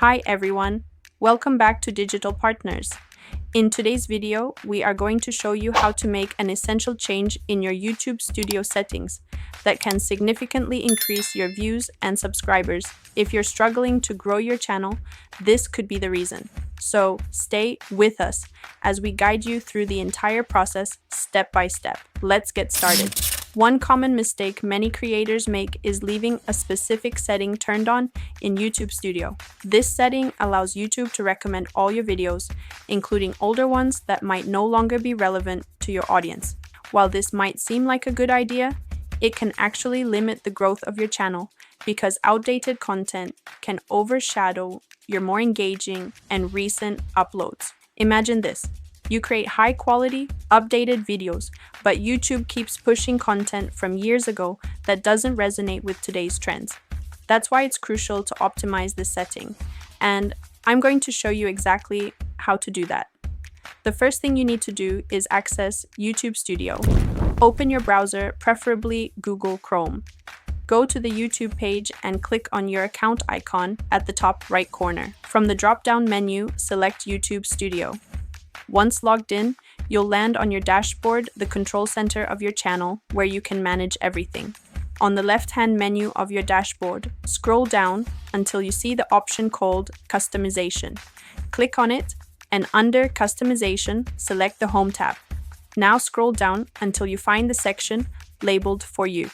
Hi everyone, welcome back to Digital Partners. In today's video, we are going to show you how to make an essential change in your YouTube Studio settings that can significantly increase your views and subscribers. If you're struggling to grow your channel, this could be the reason. So stay with us as we guide you through the entire process step by step. Let's get started. One common mistake many creators make is leaving a specific setting turned on in YouTube Studio. This setting allows YouTube to recommend all your videos, including older ones that might no longer be relevant to your audience. While this might seem like a good idea, it can actually limit the growth of your channel because outdated content can overshadow your more engaging and recent uploads. Imagine this. You create high-quality, updated videos, but YouTube keeps pushing content from years ago that doesn't resonate with today's trends. That's why it's crucial to optimize this setting, and I'm going to show you exactly how to do that. The first thing you need to do is access YouTube Studio. Open your browser, preferably Google Chrome. Go to the YouTube page and click on your account icon at the top right corner. From the drop-down menu, select YouTube Studio. Once logged in, you'll land on your dashboard, the control center of your channel, where you can manage everything. On the left-hand menu of your dashboard, scroll down until you see the option called Customization. Click on it, and under Customization, select the Home tab. Now scroll down until you find the section labeled For You.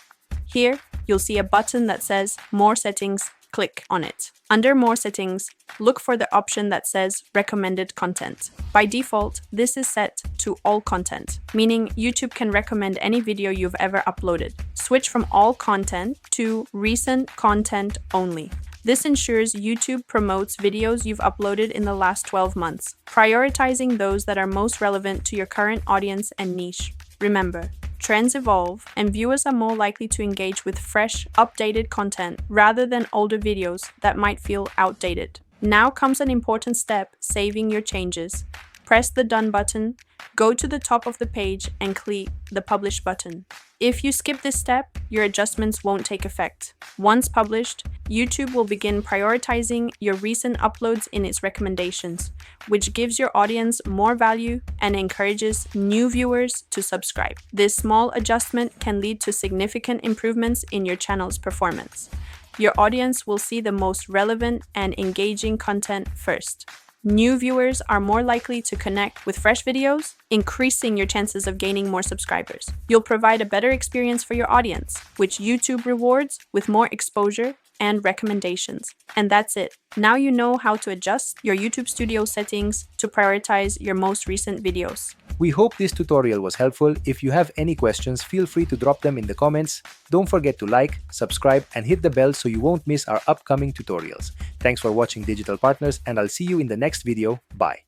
Here, you'll see a button that says More Settings. Click on it. Under More Settings, look for the option that says Recommended Content. By default, this is set to all content, meaning YouTube can recommend any video you've ever uploaded. Switch from all content to recent content only. This ensures YouTube promotes videos you've uploaded in the last 12 months, prioritizing those that are most relevant to your current audience and niche. Remember, trends evolve, and viewers are more likely to engage with fresh, updated content rather than older videos that might feel outdated. Now comes an important step: saving your changes. Press the Done button, go to the top of the page, and click the Publish button. If you skip this step, your adjustments won't take effect. Once published, YouTube will begin prioritizing your recent uploads in its recommendations, which gives your audience more value and encourages new viewers to subscribe. This small adjustment can lead to significant improvements in your channel's performance. Your audience will see the most relevant and engaging content first. New viewers are more likely to connect with fresh videos, increasing your chances of gaining more subscribers. You'll provide a better experience for your audience, which YouTube rewards with more exposure and recommendations. And that's it. Now you know how to adjust your YouTube Studio settings to prioritize your most recent videos. We hope this tutorial was helpful. If you have any questions, feel free to drop them in the comments. Don't forget to like, subscribe, and hit the bell so you won't miss our upcoming tutorials. Thanks for watching Digital Partners, and I'll see you in the next video. Bye.